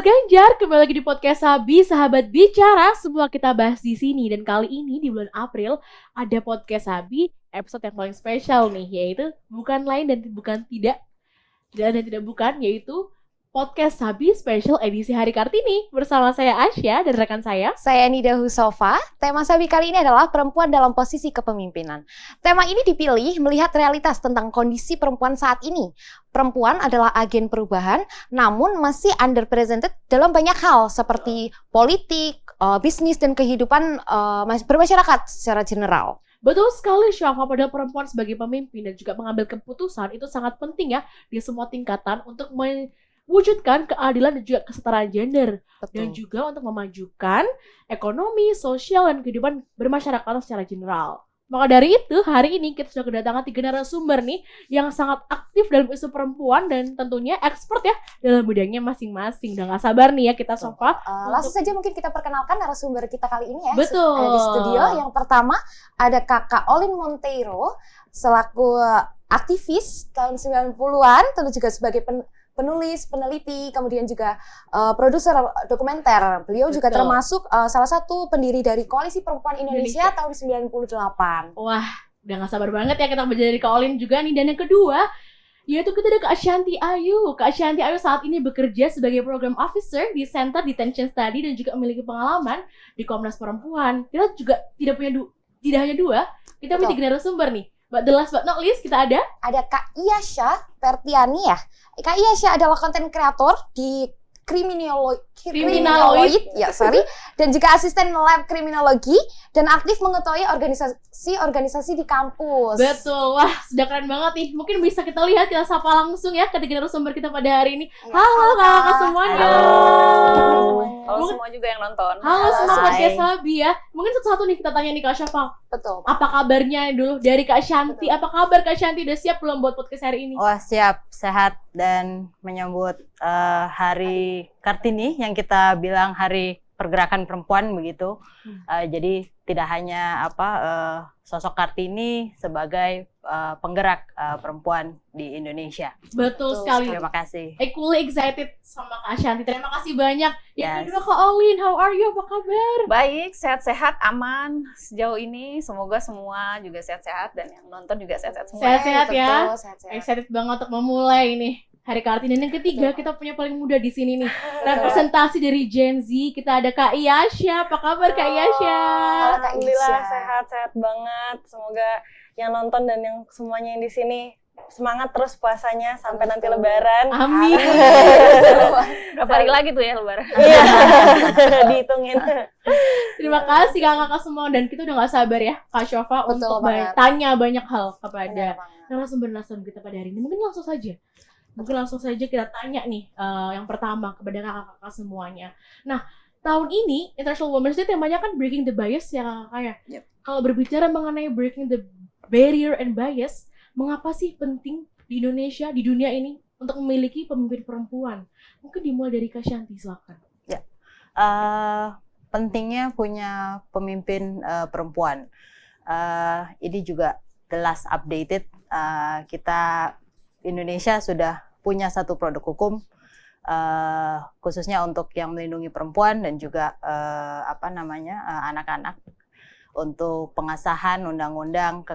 Ganjar, kembali lagi di podcast Sabi, sahabat bicara. Semua kita bahas di sini. Dan kali ini di bulan April ada podcast Sabi, episode yang paling spesial nih, yaitu bukan lain dan bukan tidak bukan, yaitu podcast Sabi Special edisi Hari Kartini. Bersama saya Asya dan rekan saya Nida Husofa. Tema Sabi kali ini adalah perempuan dalam posisi kepemimpinan. Tema ini dipilih melihat realitas tentang kondisi perempuan saat ini. Perempuan adalah agen perubahan, namun masih underrepresented dalam banyak hal seperti politik, bisnis, dan kehidupan bermasyarakat secara general. Betul sekali, Syafa. Pada perempuan sebagai pemimpin dan juga mengambil keputusan itu sangat penting ya di semua tingkatan untuk mewujudkan keadilan dan juga kesetaraan gender. Betul. Dan juga untuk memajukan ekonomi, sosial, dan kehidupan bermasyarakat secara general. Maka dari itu, hari ini kita sudah kedatangan 3 narasumber nih yang sangat aktif dalam isu perempuan dan tentunya expert ya dalam bidangnya masing-masing. Udah gak sabar nih ya kita, Sofa. Langsung saja mungkin kita perkenalkan narasumber kita kali ini ya. Betul. Ada di studio. Yang pertama ada Kakak Olin Monteiro selaku aktivis tahun 90-an, tentu juga sebagai penulis, peneliti, kemudian juga produser dokumenter. Beliau juga termasuk salah satu pendiri dari Koalisi Perempuan Indonesia tahun 98. Wah, udah gak sabar banget ya kita belajar dari Kak Olin juga nih. Dan yang kedua, yaitu kita ada Kak Ashanti Ayu. Kak Ashanti Ayu saat ini bekerja sebagai Program Officer di Center Detention Study dan juga memiliki pengalaman di Komnas Perempuan. Kita juga tidak hanya dua, kita punya 3 narasumber nih. But the last but not least, kita ada Kak Iyasha Pertiani ya. Kak Iyasha adalah konten kreator di Kriminaloid, dan juga asisten lab kriminologi dan aktif mengetahui organisasi di kampus. Betul, wah sudah keren banget nih. Mungkin bisa kita lihat, kita sapa langsung ya ketiga narasumber kita pada hari ini. Halo kakak semuanya. Halo semua juga yang nonton. Halo semua podcast Sabi ya. Mungkin satu-satu nih kita tanya nih Kak Syafa. Betul. Apa kabarnya dulu dari Kak Shanti? Apa kabar Kak Shanti? Udah siap belum buat podcast hari ini? Wah siap, sehat dan menyambut Hari Kartini yang kita bilang Hari Pergerakan Perempuan begitu. Jadi tidak hanya sosok Kartini sebagai penggerak perempuan di Indonesia. Betul sekali. Terima kasih. Equally excited sama Kak Shanti. Terima kasih banyak. Yang kedua Kak Olin, how are you? Apa kabar? Baik, sehat-sehat, aman sejauh ini. Semoga semua juga sehat-sehat dan yang nonton juga sehat-sehat semua. Sehat-sehat ya. Sehat-sehat. Excited banget untuk memulai ini Hari Kartini. Dan yang ketiga, kita punya paling muda di sini nih. Representasi dari Gen Z. Kita ada Kak Iyasha. Apa kabar Kak Iyasha? Alhamdulillah sehat-sehat banget. Semoga yang nonton dan yang semuanya yang di sini semangat terus puasanya sampai nanti Lebaran. Amin. Berapa hari lagi tuh ya Lebaran? Iya. Dihitungin. Terima kasih kakak-kakak semua. Dan kita udah gak sabar ya Kak Syafa untuk tanya banyak hal kepada narasumber-narasumber kita pada hari ini. Mungkin langsung saja kita tanya nih yang pertama kepada kakak-kakak semuanya. Nah, tahun ini International Women's Day temanya kan Breaking the Bias ya kakak ya. Yep. Kalau berbicara mengenai breaking the barrier and bias, mengapa sih penting di Indonesia, di dunia ini untuk memiliki pemimpin perempuan? Mungkin dimulai dari Kak Shanti, silakan. Ya, pentingnya punya pemimpin perempuan. Ini juga the last updated, kita Indonesia sudah punya satu produk hukum khususnya untuk yang melindungi perempuan dan juga anak-anak untuk pengesahan undang-undang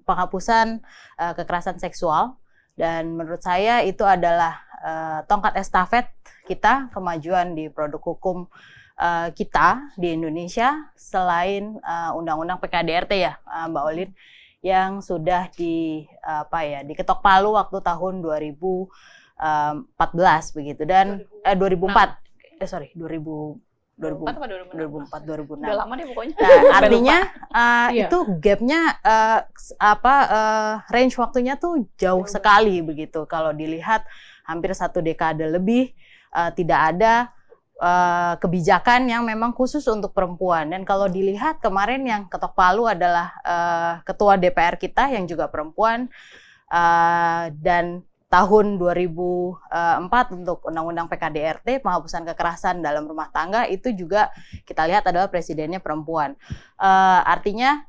penghapusan kekerasan seksual. Dan menurut saya itu adalah tongkat estafet kita, kemajuan di produk hukum kita di Indonesia selain undang-undang PKDRT ya Mbak Olin, yang sudah diketok palu waktu tahun 2014 begitu, dan 2004 2006. Udah lama deh pokoknya. Nah, artinya itu gapnya range waktunya tuh jauh sekali begitu. Kalau dilihat hampir 1 dekade lebih tidak ada kebijakan yang memang khusus untuk perempuan. Dan kalau dilihat kemarin yang ketok palu adalah ketua DPR kita yang juga perempuan, dan tahun 2004 untuk Undang-Undang PKDRT, penghapusan kekerasan dalam rumah tangga, itu juga kita lihat adalah presidennya perempuan. Artinya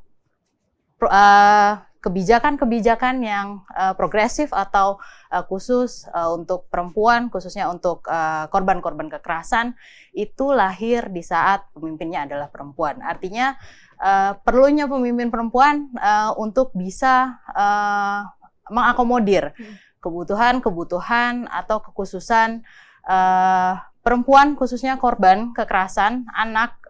kebijakan-kebijakan yang progresif atau khusus untuk perempuan, khususnya untuk korban-korban kekerasan, itu lahir di saat pemimpinnya adalah perempuan. Artinya perlunya pemimpin perempuan untuk bisa mengakomodir kebutuhan-kebutuhan atau kekhususan perempuan, khususnya korban kekerasan, anak,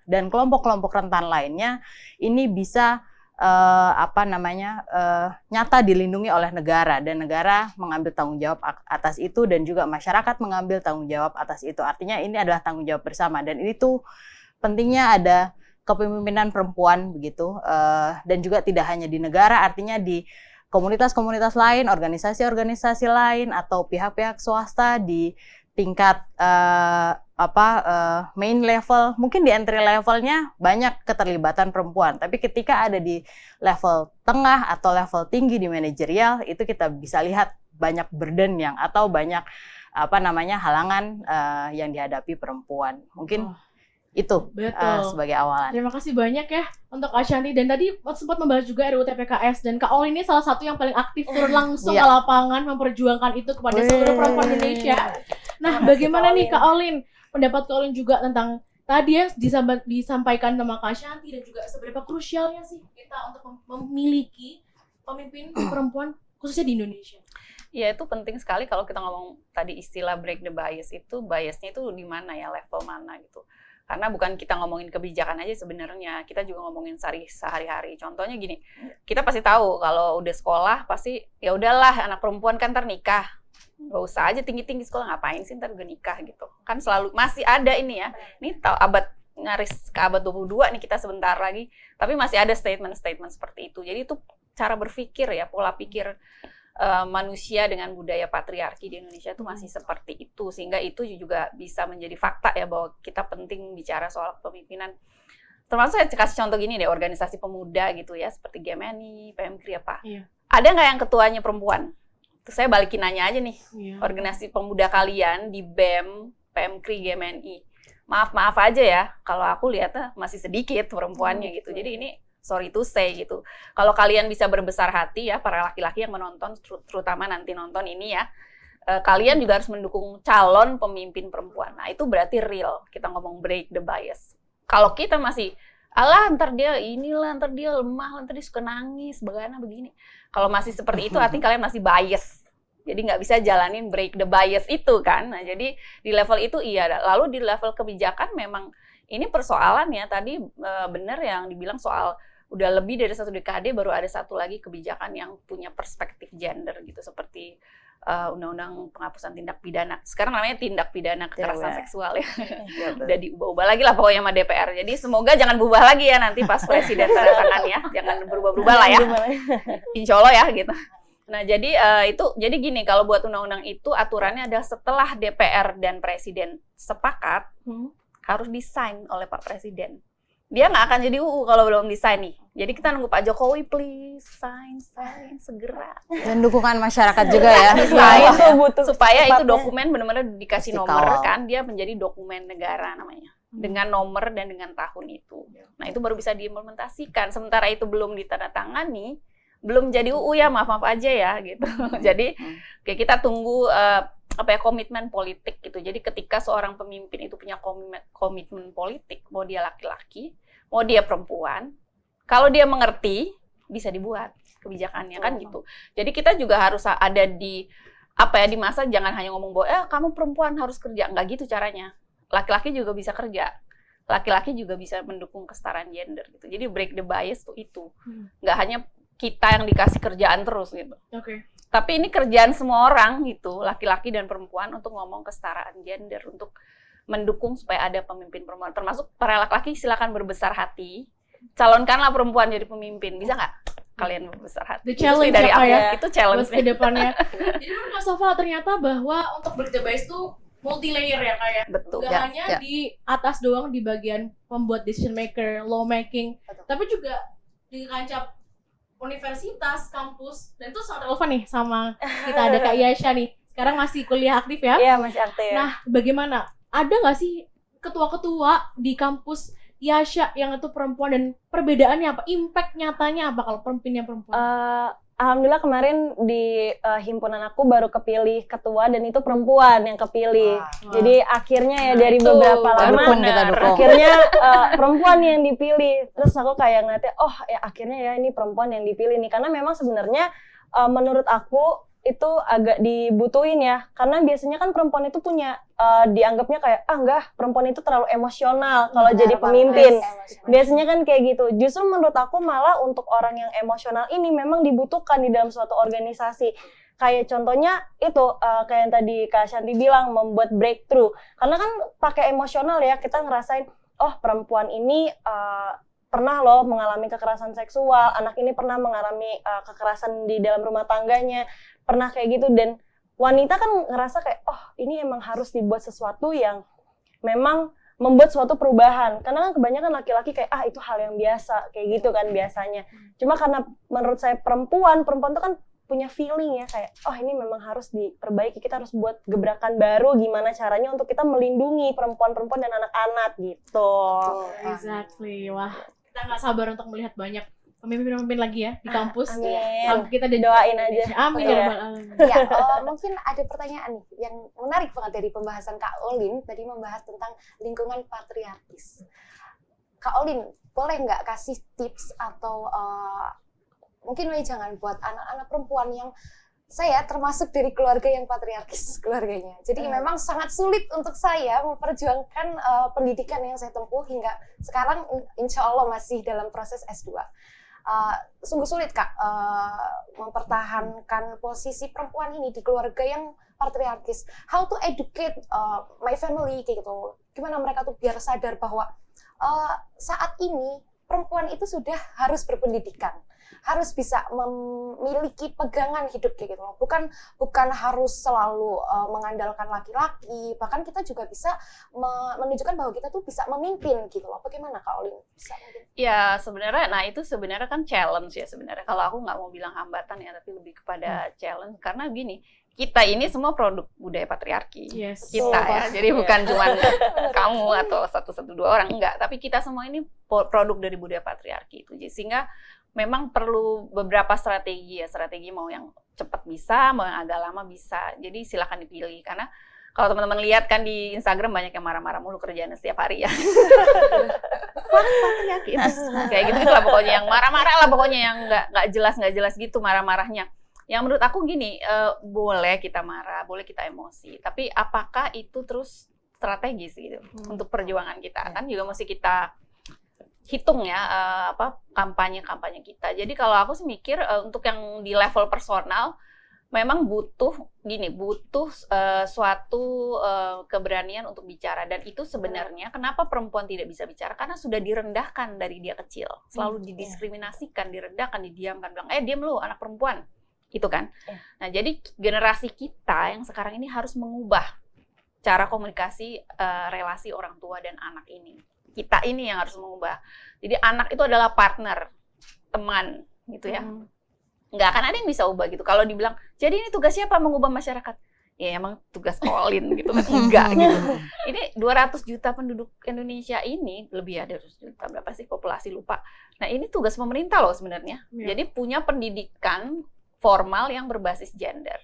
dan kelompok-kelompok rentan lainnya, ini bisa nyata dilindungi oleh negara, dan negara mengambil tanggung jawab atas itu, dan juga masyarakat mengambil tanggung jawab atas itu. Artinya ini adalah tanggung jawab bersama, dan ini tuh pentingnya ada kepemimpinan perempuan begitu, dan juga tidak hanya di negara, artinya di komunitas-komunitas lain, organisasi-organisasi lain, atau pihak-pihak swasta di tingkat main level, mungkin di entry levelnya banyak keterlibatan perempuan, tapi ketika ada di level tengah atau level tinggi di manajerial, itu kita bisa lihat banyak burden atau banyak halangan yang dihadapi perempuan. Mungkin itu sebagai awalan. Terima kasih banyak ya untuk Ashanti, dan tadi sempat membahas juga RUU TPKS, dan Kak Olin ini salah satu yang paling aktif turun langsung ke lapangan memperjuangkan itu kepada seluruh perempuan Indonesia. Nah, bagaimana nih Kak Olin, pendapat Kak Olin juga tentang tadi ya disampaikan sama Kak Ashanti, dan juga seberapa krusialnya sih kita untuk memiliki pemimpin perempuan khususnya di Indonesia? Ya, itu penting sekali kalau kita ngomong tadi istilah break the bias, itu biasnya itu di mana ya, level mana gitu. Karena bukan kita ngomongin kebijakan aja sebenarnya, kita juga ngomongin sehari-hari. Contohnya gini, kita pasti tahu kalau udah sekolah pasti ya udahlah anak perempuan kan ntar nikah. Gak usah aja tinggi-tinggi sekolah, ngapain sih ntar gue nikah gitu. Kan selalu masih ada ini ya. Ini nyaris ke abad 22 nih kita sebentar lagi, tapi masih ada statement-statement seperti itu. Jadi itu cara berpikir ya, pola pikir manusia dengan budaya patriarki di Indonesia itu masih seperti itu, sehingga itu juga bisa menjadi fakta ya bahwa kita penting bicara soal kepemimpinan. Termasuk saya kasih contoh gini deh, organisasi pemuda gitu ya, seperti GMNI, PMKRI apa. Iya. Ada nggak yang ketuanya perempuan? Terus saya balikin nanya aja nih, organisasi pemuda kalian di BEM, PMKRI, GMNI. Maaf aja ya, kalau aku lihatnya masih sedikit perempuannya gitu. Jadi ini sorry to say gitu. Kalau kalian bisa berbesar hati ya, para laki-laki yang menonton, terutama nanti nonton ini ya, kalian juga harus mendukung calon pemimpin perempuan. Nah itu berarti real, kita ngomong break the bias. Kalau kita masih, alah ntar dia inilah, ntar dia lemah, ntar dia suka nangis, begini. Kalau masih seperti itu, artinya kalian masih bias. Jadi nggak bisa jalanin break the bias itu kan. Nah jadi di level itu iya. Lalu di level kebijakan memang ini persoalannya tadi benar yang dibilang soal udah lebih dari 1 dekade baru ada satu lagi kebijakan yang punya perspektif gender gitu, seperti undang-undang penghapusan tindak pidana. Sekarang namanya tindak pidana kekerasan seksual ya. Udah diubah-ubah lagi lah pokoknya sama DPR. Jadi semoga jangan berubah lagi ya nanti pas presiden tanda tangan ya. Jangan berubah-berubah lah ya. Insya Allah ya gitu. Nah jadi gini, kalau buat undang-undang itu aturannya adalah setelah DPR dan presiden sepakat harus disign oleh Pak Presiden. Dia nggak akan jadi UU kalau belum desain nih. Jadi kita nunggu Pak Jokowi, please sign segera. Dan dukungan masyarakat juga ya. Supaya itu dokumen benar-benar dikasih nomor kan, dia menjadi dokumen negara namanya. Dengan nomor dan dengan tahun itu. Nah itu baru bisa diimplementasikan. Sementara itu belum ditandatangani, belum jadi UU ya, maaf aja ya gitu. Jadi kita tunggu komitmen politik gitu. Jadi ketika seorang pemimpin itu punya komitmen politik, mau dia laki-laki, mau dia perempuan, kalau dia mengerti bisa dibuat kebijakannya kan gitu. Jadi kita juga harus ada di di masa jangan hanya ngomong bahwa kamu perempuan harus kerja, nggak gitu caranya. Laki-laki juga bisa kerja. Laki-laki juga bisa mendukung kesetaraan gender gitu. Jadi break the bias tuh itu. Nggak hanya kita yang dikasih kerjaan terus gitu. Oke. Tapi ini kerjaan semua orang gitu, laki-laki dan perempuan untuk ngomong kesetaraan gender, untuk mendukung supaya ada pemimpin perempuan. Termasuk para laki-laki silakan berbesar hati, calonkanlah perempuan jadi pemimpin. Bisa nggak kalian berbesar hati? The challenge dari aku, ya? Itu challenge ke depannya. Jadi Mas Sofa ternyata bahwa untuk break the bias itu multi layer ya kayak. Betul. Gak hanya di atas doang di bagian pembuat decision maker, law making, tapi juga di kancah universitas, kampus, dan itu sangat relevan nih sama kita ada Kak Yasha nih. Sekarang masih kuliah aktif ya? Iya, masih aktif. Nah, bagaimana? Ada nggak sih ketua-ketua di kampus Yasha yang itu perempuan dan perbedaannya apa? Impact nyatanya apa kalau pemimpinnya perempuan? Alhamdulillah kemarin di himpunan aku baru kepilih ketua dan itu perempuan yang kepilih. Wah. Jadi akhirnya ya dari itu beberapa Baru lama pun kita dukung. akhirnya perempuan yang dipilih. Terus aku kayak ngeliatnya, oh ya akhirnya ya ini perempuan yang dipilih nih. Karena memang sebenarnya menurut aku itu agak dibutuhin ya. Karena biasanya kan perempuan itu punya dianggapnya kayak enggak, perempuan itu terlalu emosional kalau jadi pemimpin. Biasanya kan kayak gitu. Justru menurut aku malah untuk orang yang emosional ini memang dibutuhkan di dalam suatu organisasi. Kayak contohnya itu kayak yang tadi Kak Shanti bilang, membuat breakthrough. Karena kan pakai emosional ya, kita ngerasain oh perempuan ini pernah loh mengalami kekerasan seksual, anak ini pernah mengalami kekerasan di dalam rumah tangganya, pernah kayak gitu. Dan wanita kan ngerasa kayak oh ini emang harus dibuat sesuatu yang memang membuat suatu perubahan. Karena kan kebanyakan laki-laki kayak itu hal yang biasa, kayak gitu kan biasanya. Cuma karena menurut saya perempuan tuh kan punya feeling ya kayak oh ini memang harus diperbaiki, kita harus buat gebrakan baru gimana caranya untuk kita melindungi perempuan-perempuan dan anak-anak gitu. Exactly. Wah, kita nggak sabar untuk melihat banyak pemimpin-pemimpin lagi ya di kampus. Amin. Kita Doain aja. Amin ya Iya. rabbal alamin. Ya, mungkin ada pertanyaan nih yang menarik banget dari pembahasan Kak Olin tadi, membahas tentang lingkungan patriarkis. Kak Olin, boleh nggak kasih tips atau mungkin jangan buat anak-anak perempuan yang saya termasuk dari keluarga yang patriarkis keluarganya. Jadi memang sangat sulit untuk saya memperjuangkan pendidikan yang saya tempuh hingga sekarang, insya Allah masih dalam proses S2. Sungguh sulit Kak mempertahankan posisi perempuan ini di keluarga yang patriarkis. How to educate my family kayak gitu. Gimana mereka tuh biar sadar bahwa saat ini perempuan itu sudah harus berpendidikan, harus bisa memiliki pegangan hidup kayak gitu loh. Bukan harus selalu mengandalkan laki-laki, bahkan kita juga bisa menunjukkan bahwa kita tuh bisa memimpin gitu loh. Bagaimana Kak Olin? Bisa mungkin? Ya sebenarnya, nah itu sebenarnya kan challenge ya sebenarnya. Kalau aku nggak mau bilang hambatan ya, tapi lebih kepada challenge. Karena gini, kita ini semua produk budaya patriarki. Yes. Kita ya, jadi bukan cuma kamu atau satu dua orang, enggak. Tapi kita semua ini produk dari budaya patriarki itu. Sehingga memang perlu beberapa strategi ya. Strategi mau yang cepat bisa, mau yang agak lama bisa. Jadi silakan dipilih. Karena kalau teman-teman lihat kan di Instagram banyak yang marah-marah mulu kerjaannya setiap hari ya. Patriarki itu kayak gitu lah pokoknya, yang marah-marah lah pokoknya, yang nggak jelas gitu marah-marahnya. Yang menurut aku gini, boleh kita marah, boleh kita emosi, tapi apakah itu terus strategis gitu untuk perjuangan kita? Kan juga mesti kita hitung ya kampanye kita. Jadi kalau aku sih mikir untuk yang di level personal memang butuh suatu keberanian untuk bicara, dan itu sebenarnya kenapa perempuan tidak bisa bicara, karena sudah direndahkan dari dia kecil, selalu didiskriminasikan, direndahkan, didiamkan, bilang diam lu anak perempuan. Gitu kan. Nah, jadi generasi kita yang sekarang ini harus mengubah cara komunikasi relasi orang tua dan anak ini. Kita ini yang harus mengubah. Jadi anak itu adalah partner, teman, gitu ya. Nggak akan ada yang bisa ubah gitu. Kalau dibilang, jadi ini tugas siapa mengubah masyarakat? Ya emang tugas Olin gitu kan. Enggak gitu. Ini 200 juta penduduk Indonesia ini, lebih ya 200 juta, berapa sih populasi, lupa. Nah, ini tugas pemerintah loh sebenarnya. Jadi punya pendidikan formal yang berbasis gender.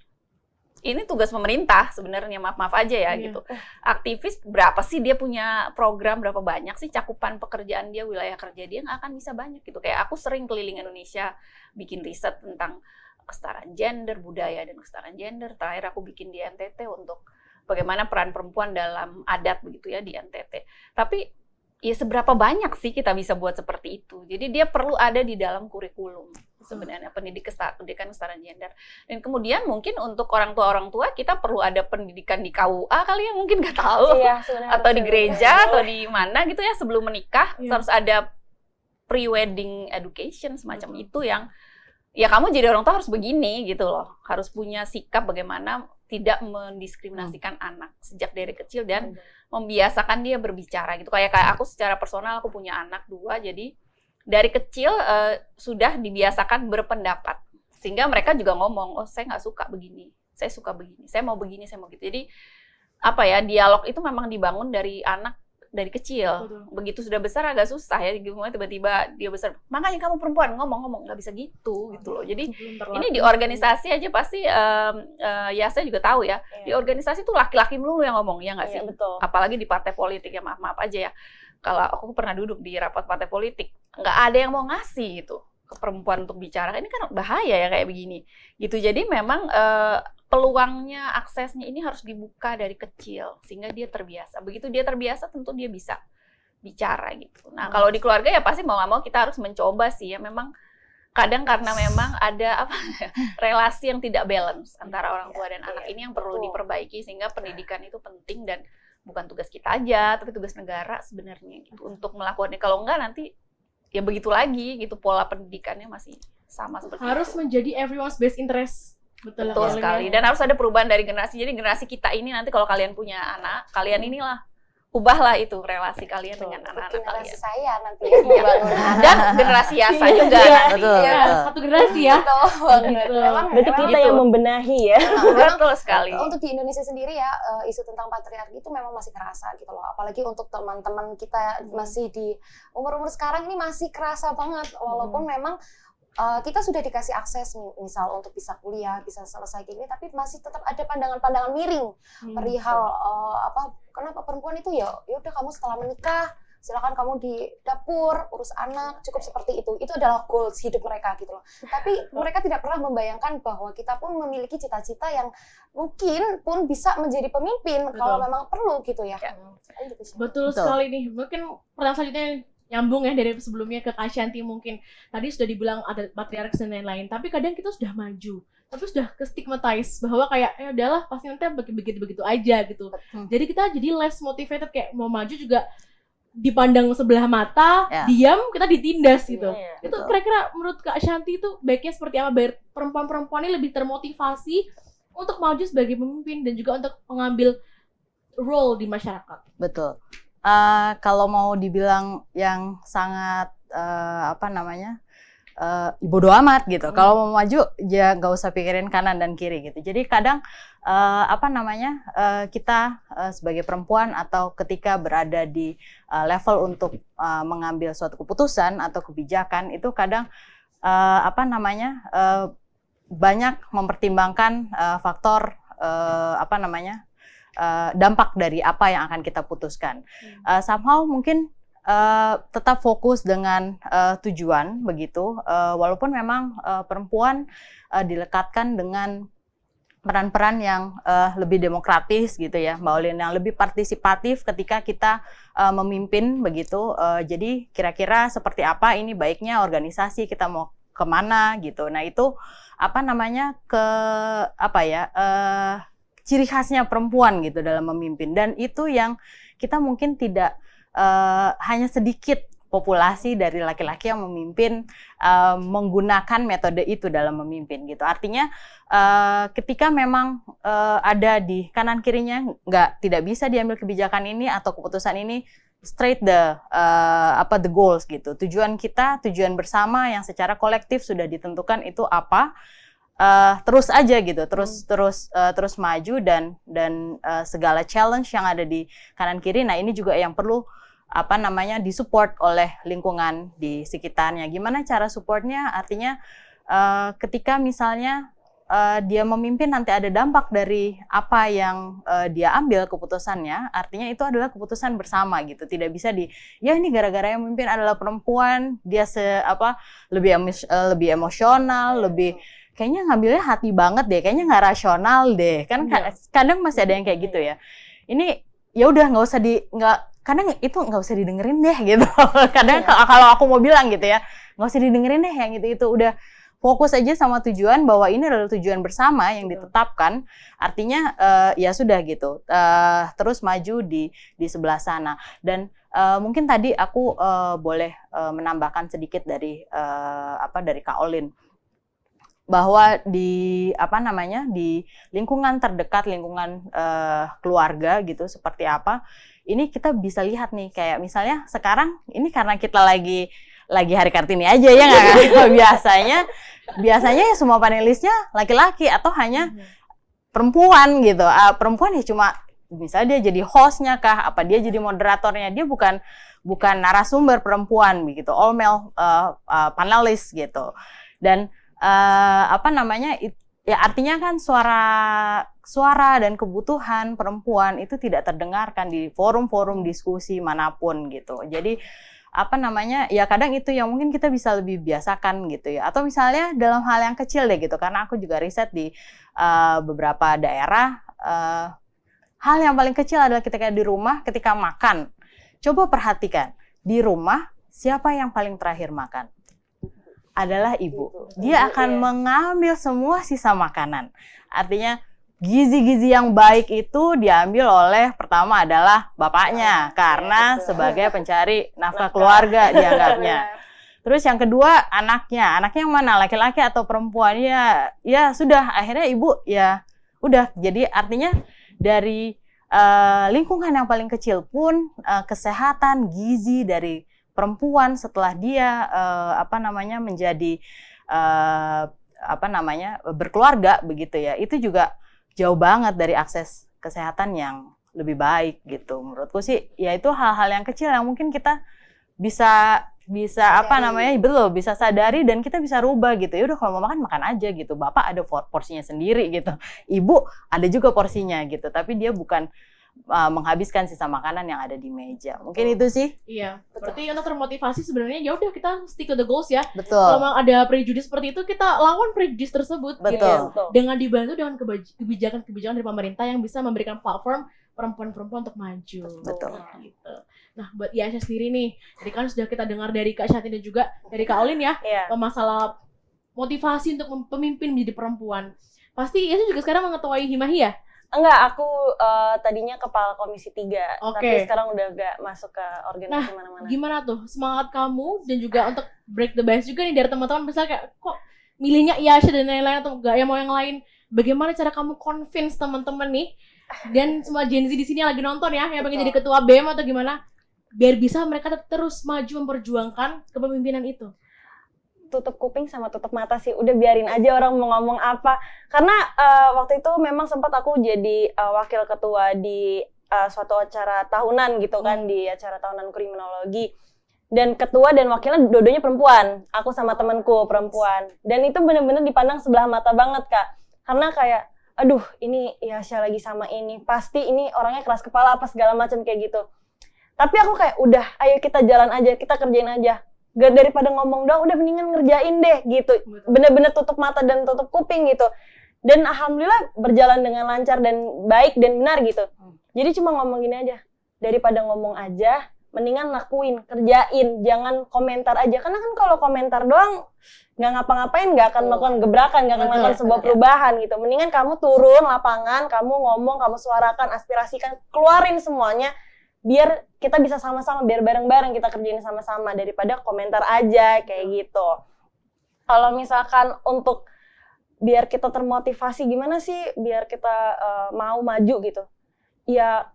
Ini tugas pemerintah sebenarnya, maaf aja ya gitu. Aktivis berapa sih dia punya program, berapa banyak sih cakupan pekerjaan dia, wilayah kerja dia, nggak akan bisa banyak gitu. Kayak aku sering keliling Indonesia bikin riset tentang kesetaraan gender, budaya dan kesetaraan gender. Terakhir aku bikin di NTT untuk bagaimana peran perempuan dalam adat begitu ya di NTT. Tapi ya seberapa banyak sih kita bisa buat seperti itu. Jadi dia perlu ada di dalam kurikulum sebenarnya, pendidikan kesetaraan gender. Dan kemudian mungkin untuk orang tua kita perlu ada pendidikan di KUA kali ya, mungkin nggak tahu. Iya, atau di gereja atau di mana gitu ya, sebelum menikah harus ada pre-wedding education semacam itu, yang ya kamu jadi orang tua harus begini gitu loh. Harus punya sikap bagaimana tidak mendiskriminasikan anak sejak dari kecil dan membiasakan dia berbicara gitu. Kayak aku secara personal, aku punya anak 2, jadi dari kecil sudah dibiasakan berpendapat. Sehingga mereka juga ngomong, oh saya nggak suka begini, saya suka begini, saya mau begini, saya mau gitu. Jadi dialog itu memang dibangun dari anak dari kecil. Betul. Begitu sudah besar agak susah ya, gimana tiba-tiba dia besar, makanya kamu perempuan ngomong nggak bisa gitu loh. Jadi ini di organisasi aja pasti ya saya juga tahu ya, di organisasi tuh laki-laki melulu yang ngomong, ya nggak sih? Betul. Apalagi di partai politik, ya maaf aja ya, kalau aku pernah duduk di rapat partai politik, nggak ada yang mau ngasih gitu ke perempuan untuk bicara. Ini kan bahaya ya kayak begini gitu. Jadi memang peluangnya, aksesnya ini harus dibuka dari kecil sehingga dia terbiasa. Begitu dia terbiasa, tentu dia bisa bicara gitu. Nah, kalau di keluarga ya pasti mau nggak mau kita harus mencoba sih ya. Memang kadang karena memang ada relasi yang tidak balance antara orang tua dan anak, ini yang perlu diperbaiki, sehingga pendidikan itu penting dan bukan tugas kita aja, tapi tugas negara sebenarnya gitu untuk melakukannya. Kalau enggak nanti ya begitu lagi gitu, pola pendidikannya masih sama seperti harus itu. menjadi everyone's best interest. Betul Sekali. Dan harus ada perubahan dari generasi. Jadi generasi kita ini nanti kalau kalian punya anak, kalian inilah ubahlah itu relasi kalian dengan anak-anak generasi kalian. saya nanti ya membangun anak. Dan generasi Yasa juga Iya. nanti. Betul. Ya, satu generasi ya. Betul banget. Betul. Memang Berarti kita gitu. yang membenahi ya. Betul sekali. Untuk di Indonesia sendiri ya, isu tentang patriarki itu memang masih kerasa gitu loh. Apalagi untuk teman-teman kita masih di umur-umur sekarang ini masih kerasa banget. Walaupun memang kita sudah dikasih akses misal untuk bisa kuliah, bisa selesai gini, tapi masih tetap ada pandangan-pandangan miring perihal kenapa perempuan itu ya udah kamu setelah menikah silakan kamu di dapur urus anak, cukup seperti itu. Itu adalah goals hidup mereka gitu loh. Tapi mereka tidak pernah membayangkan bahwa kita pun memiliki cita-cita yang mungkin pun bisa menjadi pemimpin kalau memang perlu gitu ya. Betul sekali nih. Mungkin pertanyaan selanjutnya nyambung ya dari sebelumnya ke Kak Shanti, mungkin tadi sudah dibilang ada patriarki dan lain-lain, tapi kadang kita sudah maju, tapi sudah ke stigmatize bahwa kayak ya udahlah pasti nanti begitu-begitu aja gitu. Jadi kita jadi less motivated, kayak mau maju juga dipandang sebelah mata, diam kita ditindas gitu. Itu kira-kira menurut Kak Shanti itu baiknya seperti apa biar perempuan-perempuan ini lebih termotivasi untuk maju sebagai pemimpin dan juga untuk mengambil role di masyarakat? Betul. Kalau mau dibilang yang sangat bodo amat gitu. Kalau mau maju ya nggak usah pikirin kanan dan kiri gitu. Jadi kadang kita sebagai perempuan atau ketika berada di level untuk mengambil suatu keputusan atau kebijakan itu kadang banyak mempertimbangkan faktor dampak dari apa yang akan kita putuskan. Somehow mungkin tetap fokus dengan tujuan begitu, walaupun memang perempuan dilekatkan dengan peran-peran yang lebih demokratis gitu ya, Mbak Olin, yang lebih partisipatif ketika kita memimpin begitu. Jadi kira-kira seperti apa ini baiknya organisasi kita mau kemana gitu. Nah itu ciri khasnya perempuan gitu dalam memimpin, dan itu yang kita mungkin tidak hanya sedikit populasi dari laki-laki yang memimpin menggunakan metode itu dalam memimpin gitu. Artinya ketika memang ada di kanan kirinya tidak bisa diambil kebijakan ini atau keputusan ini straight the goals gitu. Tujuan kita, tujuan bersama yang secara kolektif sudah ditentukan itu apa. Terus aja gitu, terus maju dan segala challenge yang ada di kanan kiri. Nah ini juga yang perlu disupport oleh lingkungan di sekitarnya. Gimana cara supportnya? Artinya ketika misalnya dia memimpin nanti ada dampak dari apa yang dia ambil keputusannya, artinya itu adalah keputusan bersama gitu. Tidak bisa ini gara-gara yang memimpin adalah perempuan, dia lebih emosional, lebih kayaknya ngambilnya hati banget deh, kayaknya nggak rasional deh, kan kadang masih ada yang kayak gitu ya. Ini ya udah kadang itu nggak usah didengerin deh gitu. Kadang kalau aku mau bilang gitu ya, nggak usah didengerin deh yang itu udah fokus aja sama tujuan, bahwa ini adalah tujuan bersama yang ditetapkan. Artinya ya sudah gitu, terus maju di sebelah sana. Dan mungkin tadi aku boleh menambahkan sedikit dari Kak Olin, bahwa di lingkungan terdekat, lingkungan keluarga gitu seperti apa, ini kita bisa lihat nih, kayak misalnya sekarang ini karena kita lagi hari Kartini aja ya nggak kan? biasanya ya semua panelisnya laki-laki atau hanya perempuan gitu. Perempuan ya cuma misalnya dia jadi hostnya kah, apa dia jadi moderatornya, dia bukan narasumber perempuan begitu, all male panelis gitu. Dan ya artinya kan suara dan kebutuhan perempuan itu tidak terdengarkan di forum-forum diskusi manapun gitu. Jadi ya kadang itu yang mungkin kita bisa lebih biasakan gitu ya. Atau misalnya dalam hal yang kecil deh gitu, karena aku juga riset di beberapa daerah, hal yang paling kecil adalah ketika di rumah, ketika makan. Coba perhatikan, di rumah siapa yang paling terakhir makan? Adalah ibu. Dia akan mengambil semua sisa makanan. Artinya gizi-gizi yang baik itu diambil oleh pertama adalah bapaknya, karena sebagai pencari nafkah keluarga dianggapnya. Terus yang kedua anaknya yang mana, laki-laki atau perempuan? Ya sudah, akhirnya ibu ya udah. Jadi artinya dari lingkungan yang paling kecil pun kesehatan gizi dari perempuan setelah dia menjadi berkeluarga begitu ya, itu juga jauh banget dari akses kesehatan yang lebih baik gitu. Menurutku sih ya itu hal-hal yang kecil yang mungkin kita bisa bisa sadari dan kita bisa rubah gitu. Ya udah, kalau mau makan aja gitu. Bapak ada porsinya sendiri gitu. Ibu ada juga porsinya gitu. Tapi dia bukan menghabiskan sisa makanan yang ada di meja. Mungkin itu sih. Iya. Berarti untuk termotivasi sebenarnya ya udah kita stick to the goals ya. Betul. Kalau memang ada prejudice seperti itu, kita lawan prejudice tersebut. Betul. Gitu. Dengan dibantu dengan kebijakan-kebijakan dari pemerintah yang bisa memberikan platform perempuan-perempuan untuk maju. Betul. Gitu. Nah, buat Yasha sendiri nih, tadi kan sudah kita dengar dari Kak Shanti dan juga dari Kak Olin ya, masalah motivasi untuk pemimpin menjadi perempuan. Pasti Yasha juga sekarang mengetuai Himahi ya? Enggak, aku tadinya kepala komisi 3, Oke. tapi sekarang udah gak masuk ke organisasi mana-mana. Gimana tuh semangat kamu dan juga untuk break the bias juga nih dari teman-teman, misalnya kayak kok milihnya Yasha dan lain-lain atau enggak yang mau yang lain? Bagaimana cara kamu convince teman-teman nih dan semua Gen Z di sini yang lagi nonton ya, yang pengen jadi ketua BEM atau gimana, biar bisa mereka terus maju memperjuangkan kepemimpinan itu? Tutup kuping sama tutup mata sih, udah biarin aja orang mau ngomong apa. Karena waktu itu memang sempat aku jadi wakil ketua di suatu acara tahunan gitu kan, di acara tahunan kriminologi. Dan ketua dan wakilnya dua-duanya perempuan, aku sama temanku perempuan. Dan itu benar-benar dipandang sebelah mata banget Kak. Karena kayak, aduh ini Yasha lagi sama ini, pasti ini orangnya keras kepala apa segala macam kayak gitu. Tapi aku kayak udah, ayo kita jalan aja, kita kerjain aja. Gak daripada ngomong doang, udah mendingan ngerjain deh gitu. Bener-bener tutup mata dan tutup kuping gitu. Dan alhamdulillah berjalan dengan lancar dan baik dan benar gitu. Jadi cuma ngomong gini aja, daripada ngomong aja, mendingan lakuin, kerjain, jangan komentar aja. Karena kan kalau komentar doang, nggak ngapa-ngapain, nggak akan melakukan gebrakan, nggak akan melakukan sebuah perubahan gitu. Mendingan kamu turun lapangan, kamu ngomong, kamu suarakan, aspirasikan, keluarin semuanya, biar kita bisa sama-sama, biar bareng-bareng kita kerjain sama-sama daripada komentar aja kayak gitu. Kalau misalkan untuk biar kita termotivasi gimana sih biar kita mau maju gitu. Ya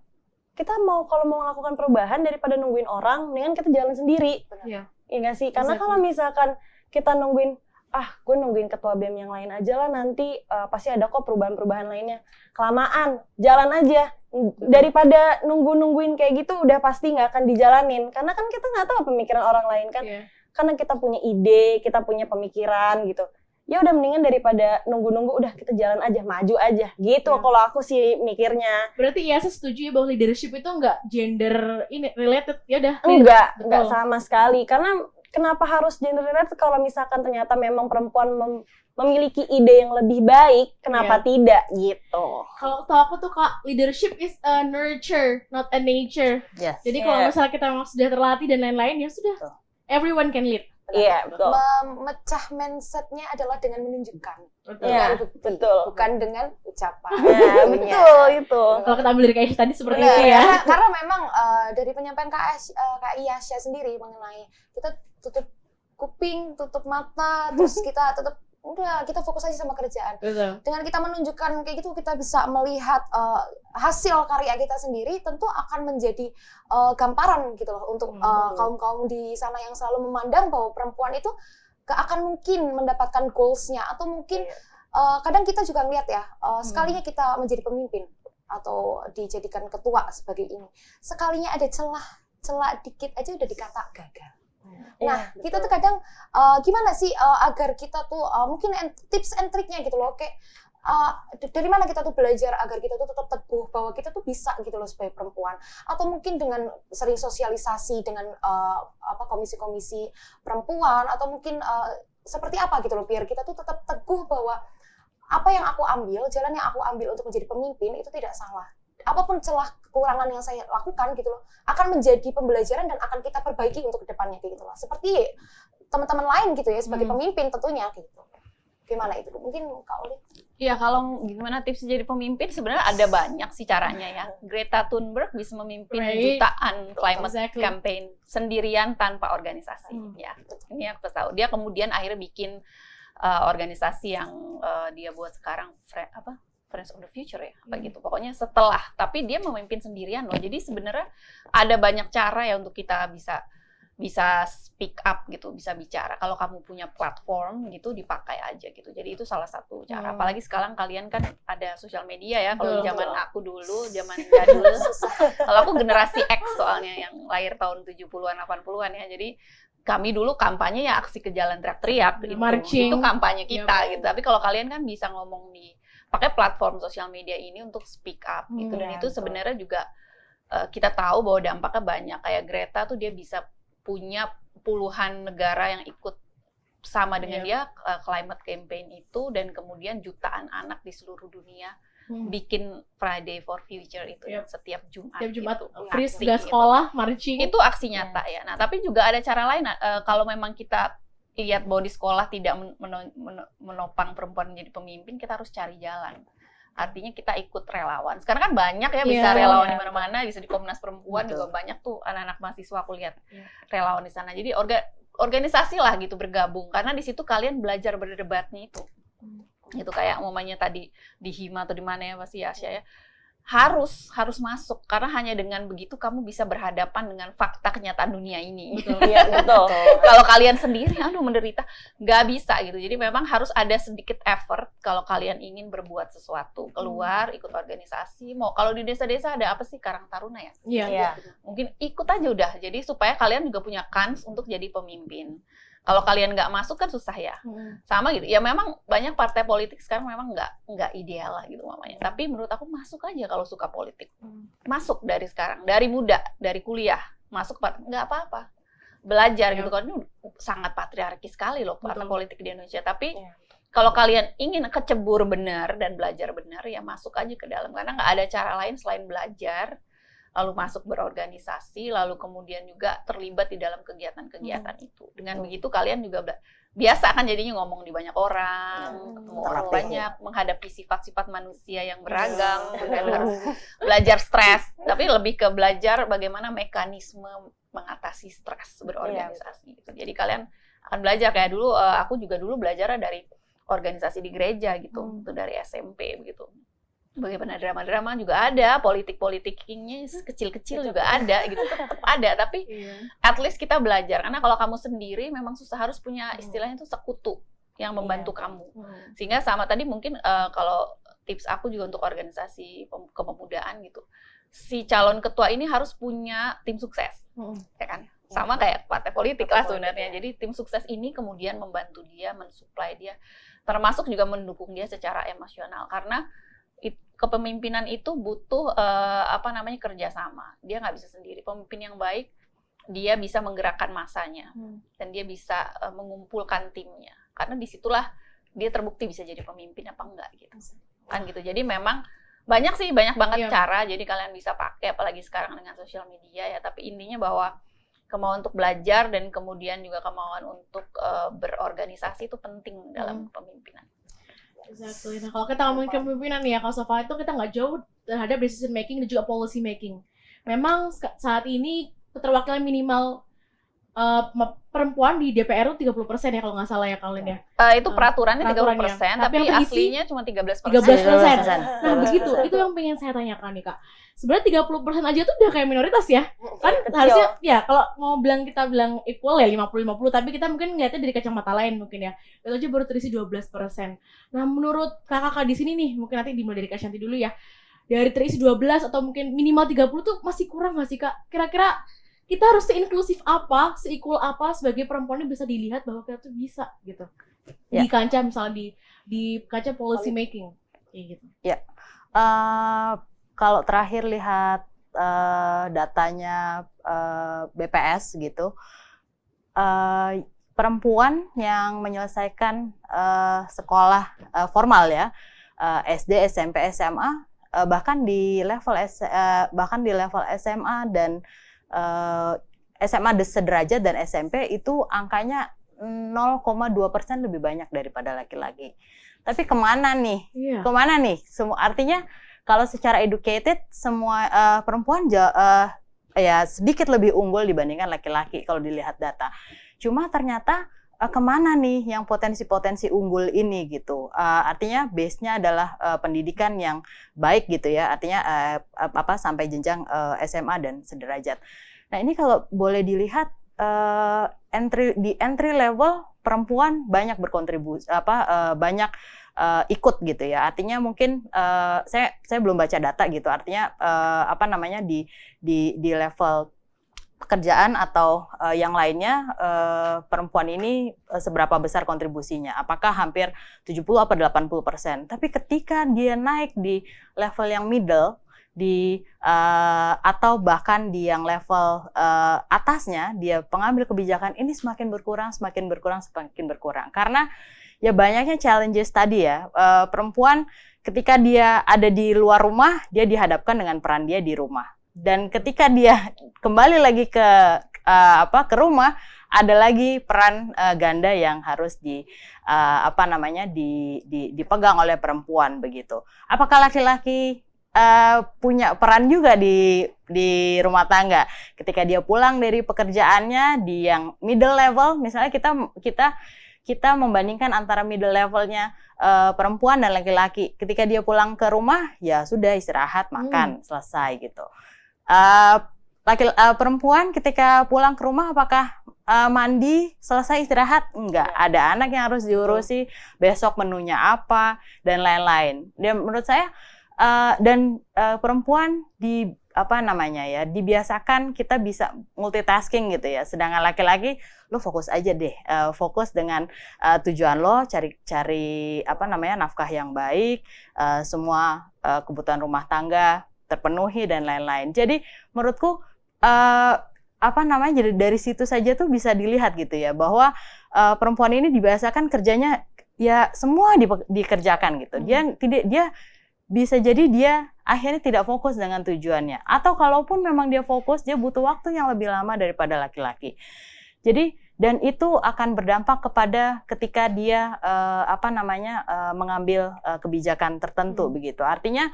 kita kalau mau melakukan perubahan daripada nungguin orang, mendingan kita jalan sendiri. Iya. Iya nggak sih? Karena kalau misalkan kita nungguin, gue nungguin ketua BEM yang lain aja lah, nanti pasti ada kok perubahan-perubahan lainnya. Kelamaan, jalan aja. Daripada nungguin kayak gitu, udah pasti nggak akan dijalanin. Karena kan kita nggak tahu pemikiran orang lain kan. Yeah. Karena kita punya ide, kita punya pemikiran gitu. Ya udah mendingan daripada nunggu-nunggu, udah kita jalan aja, maju aja. Gitu kalau aku sih mikirnya. Berarti ya saya setuju ya bahwa leadership itu nggak gender related, ya udah. Enggak sama sekali. Karena kenapa harus gender related kalau misalkan ternyata memang perempuan memiliki ide yang lebih baik, kenapa tidak gitu. Kalau tau aku tuh Kak, leadership is a nurture, not a nature. Yes. Jadi kalau misalnya kita memang sudah terlatih dan lain-lain, ya sudah, everyone can lead. Iya, betul. Memecah mindset-nya adalah dengan menunjukkan. Iya, betul. Bukan dengan ucapan. Ya, betul itu. Kalau kita ambil dari Kak Yasha tadi seperti itu ya. Karena memang dari penyampaian Kak Yasha sendiri mengenai kita tutup kuping, tutup mata, terus kita kita fokus aja sama kerjaan. Betul. Dengan kita menunjukkan kayak gitu, kita bisa melihat hasil karya kita sendiri, tentu akan menjadi gamparan gitu loh untuk kaum-kaum di sana yang selalu memandang bahwa perempuan itu gak akan mungkin mendapatkan goals-nya, atau mungkin kadang kita juga ngeliat ya, sekalinya kita menjadi pemimpin, atau dijadikan ketua sebagai ini, sekalinya ada celah dikit aja udah dikata gagal. Nah, kita tuh kadang gimana sih agar kita tuh mungkin tips and triknya gitu loh, kayak dari mana kita tuh belajar agar kita tuh tetap teguh bahwa kita tuh bisa gitu loh sebagai perempuan, atau mungkin dengan sering sosialisasi dengan komisi-komisi perempuan, atau mungkin seperti apa gitu loh biar kita tuh tetap teguh bahwa apa yang aku ambil, jalan yang aku ambil untuk menjadi pemimpin itu tidak salah. Apapun celah kekurangan yang saya lakukan gitu loh akan menjadi pembelajaran dan akan kita perbaiki untuk kedepannya gitu loh. Seperti teman-teman lain gitu ya sebagai pemimpin tentunya gitu. Gimana itu? Mungkin Kak Oli? Iya, kalau gimana tips jadi pemimpin sebenarnya ada banyak sih caranya ya. Greta Thunberg bisa memimpin jutaan climate campaign sendirian tanpa organisasi. Ya, ini aku tahu. Dia kemudian akhirnya bikin organisasi yang dia buat sekarang Friends of the Future ya, apa gitu. Pokoknya setelah, tapi dia memimpin sendirian loh. Jadi sebenarnya ada banyak cara ya untuk kita bisa speak up gitu, bisa bicara. Kalau kamu punya platform gitu, dipakai aja gitu. Jadi itu salah satu cara. Apalagi sekarang kalian kan ada sosial media ya. Kalau zaman aku dulu, zaman jadul, kalau aku generasi X soalnya yang lahir tahun 70-an, 80-an ya. Jadi kami dulu kampanye ya aksi ke jalan teriak-teriak gitu. Itu kampanye kita gitu. Tapi kalau kalian kan bisa ngomong pakai platform sosial media ini untuk speak up gitu. Dan itu sebenarnya juga kita tahu bahwa dampaknya banyak. Kayak Greta tuh dia bisa punya puluhan negara yang ikut sama dengan dia climate campaign itu, dan kemudian jutaan anak di seluruh dunia bikin Friday for Future itu setiap Jumat gitu. Free gas sekolah, marching. Itu aksi nyata ya. Nah, tapi juga ada cara lain kalau memang kita lihat bahwa di sekolah tidak menopang perempuan menjadi pemimpin, kita harus cari jalan. Artinya kita ikut relawan. Sekarang kan banyak ya, bisa relawan di mana-mana, bisa di Komnas Perempuan juga banyak tuh anak-anak mahasiswa aku lihat relawan di sana. Jadi organisasi lah gitu bergabung, karena di situ kalian belajar berdebatnya itu. Itu kayak umumnya tadi di Hima atau di mana ya pasti Asia ya. Harus masuk, karena hanya dengan begitu kamu bisa berhadapan dengan fakta kenyataan dunia ini. Betul. Kalau kalian sendiri menderita, nggak bisa gitu. Jadi memang harus ada sedikit effort kalau kalian ingin berbuat sesuatu, keluar ikut organisasi. Mau kalau di desa-desa ada apa sih, Karang Taruna ya? Iya. Mungkin ikut aja udah. Jadi supaya kalian juga punya kans untuk jadi pemimpin. Kalau kalian nggak masuk kan susah ya. Sama gitu. Ya memang banyak partai politik sekarang memang nggak ideal lah gitu mamanya. Tapi menurut aku masuk aja kalau suka politik. Masuk dari sekarang, dari muda, dari kuliah, masuk nggak apa-apa. Belajar gitu kan, ini sangat patriarki sekali loh partai politik di Indonesia. Tapi kalau kalian ingin kecebur benar dan belajar benar, ya masuk aja ke dalam. Karena nggak ada cara lain selain belajar, lalu masuk berorganisasi, lalu kemudian juga terlibat di dalam kegiatan-kegiatan itu. Dengan begitu kalian juga biasa kan jadinya ngomong di banyak orang, ketemu orang banyak, menghadapi sifat-sifat manusia yang beragam, dan harus belajar stres. Tapi lebih ke belajar bagaimana mekanisme mengatasi stres berorganisasi. Gitu. Jadi kalian akan belajar, kayak dulu, aku juga dulu belajar dari organisasi di gereja gitu, itu dari SMP begitu. Bagaimana drama-drama juga ada, politik-politiknya kecil-kecil juga ada gitu, tetap ada, tapi at least kita belajar. Karena kalau kamu sendiri memang susah, harus punya istilahnya itu sekutu yang membantu kamu. Sehingga sama tadi mungkin kalau tips aku juga untuk organisasi kepemudaan gitu, si calon ketua ini harus punya tim sukses, ya kan? Sama kayak partai politik lah sebenarnya. Jadi tim sukses ini kemudian membantu dia, mensuplai dia, termasuk juga mendukung dia secara emosional, karena kepemimpinan itu butuh kerjasama. Dia nggak bisa sendiri. Pemimpin yang baik, dia bisa menggerakkan masanya dan dia bisa mengumpulkan timnya. Karena disitulah dia terbukti bisa jadi pemimpin apa enggak gitu. Kan gitu. Jadi memang banyak banget cara. Jadi kalian bisa pakai, apalagi sekarang dengan sosial media ya. Tapi intinya bahwa kemauan untuk belajar dan kemudian juga kemauan untuk berorganisasi itu penting dalam kepemimpinan. Exactly. Nah, kalau kita ngomongin kepemimpinan nih ya, Kak Sofa, itu kita nggak jauh terhadap decision making dan juga policy making. Memang saat ini keterwakilan minimal perempuan di DPR itu 30% ya kalau nggak salah ya kalian ya. Itu peraturannya 30%, tapi aslinya cuma 13%. 13%. Nah, begitu. Itu yang pengen saya tanyakan nih, Kak. Sebenarnya 30% aja tuh udah kayak minoritas ya. Kan harusnya ya kalau mau kita bilang equal ya 50-50, tapi kita mungkin ngeliatnya dari kacamata lain mungkin ya. Itu aja baru terisi 12%. Nah, menurut kakak di sini nih, mungkin nanti dimulai dari Kak Shanti dulu ya. dari terisi 12 atau mungkin minimal 30 tuh masih kurang nggak sih Kak? Kira-kira kita harus seinklusif apa, seequal apa sebagai perempuan ini bisa dilihat bahwa kita tuh bisa gitu. Ya. Di kancah misalnya di kancah policy making kayak gitu. Ya, kalau terakhir lihat datanya BPS gitu, perempuan yang menyelesaikan sekolah formal ya, SD, SMP, SMA, bahkan di level SMA dan SMA sederajat dan SMP itu angkanya 0,2% lebih banyak daripada laki-laki. Tapi kemana nih? Iya. Kemana nih? Artinya kalau secara educated semua perempuan ya sedikit lebih unggul dibandingkan laki-laki kalau dilihat data. Cuma ternyata kemana nih yang potensi-potensi unggul ini gitu? Artinya base-nya adalah pendidikan yang baik gitu ya. Artinya sampai jenjang SMA dan sederajat. Nah ini kalau boleh dilihat di entry level perempuan banyak berkontribusi banyak ikut gitu ya. Artinya mungkin saya belum baca data gitu. Artinya di level pekerjaan atau yang lainnya perempuan ini seberapa besar kontribusinya? Apakah hampir 70 atau 80%? Tapi ketika dia naik di level yang middle atau bahkan di yang level atasnya, dia pengambil kebijakan ini semakin berkurang karena ya banyaknya challenges tadi ya. Perempuan ketika dia ada di luar rumah, dia dihadapkan dengan peran dia di rumah, dan ketika dia kembali lagi ke rumah, ada lagi peran ganda yang harus dipegang oleh perempuan begitu. Apakah laki-laki punya peran juga di rumah tangga? Ketika dia pulang dari pekerjaannya di yang middle level, misalnya kita membandingkan antara middle levelnya perempuan dan laki-laki. Ketika dia pulang ke rumah, ya sudah istirahat, makan, selesai gitu. Perempuan ketika pulang ke rumah apakah mandi, selesai istirahat? Enggak, ada anak yang harus diurusi, besok menunya apa dan lain-lain. Dan menurut saya perempuan dibiasakan kita bisa multitasking gitu ya. Sedangkan laki-laki lo fokus aja deh, fokus dengan tujuan lo, cari nafkah yang baik, semua kebutuhan rumah tangga terpenuhi dan lain-lain. Jadi menurutku dari situ saja tuh bisa dilihat gitu ya bahwa perempuan ini dibiasakan kerjanya ya semua dikerjakan gitu. Dia bisa jadi dia akhirnya tidak fokus dengan tujuannya, atau kalaupun memang dia fokus, dia butuh waktu yang lebih lama daripada laki-laki. Jadi dan itu akan berdampak kepada ketika dia mengambil kebijakan tertentu begitu. Artinya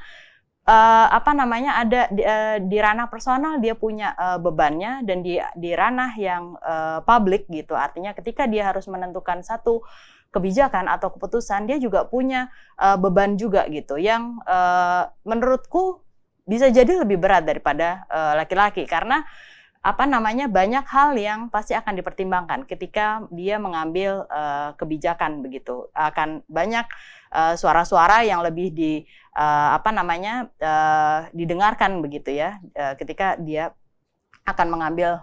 ada di ranah personal dia punya bebannya, dan di ranah yang publik gitu. Artinya ketika dia harus menentukan satu kebijakan atau keputusan, dia juga punya beban juga gitu yang menurutku bisa jadi lebih berat daripada laki-laki, karena banyak hal yang pasti akan dipertimbangkan ketika dia mengambil kebijakan begitu. Akan banyak suara-suara yang lebih didengarkan begitu ya ketika dia akan mengambil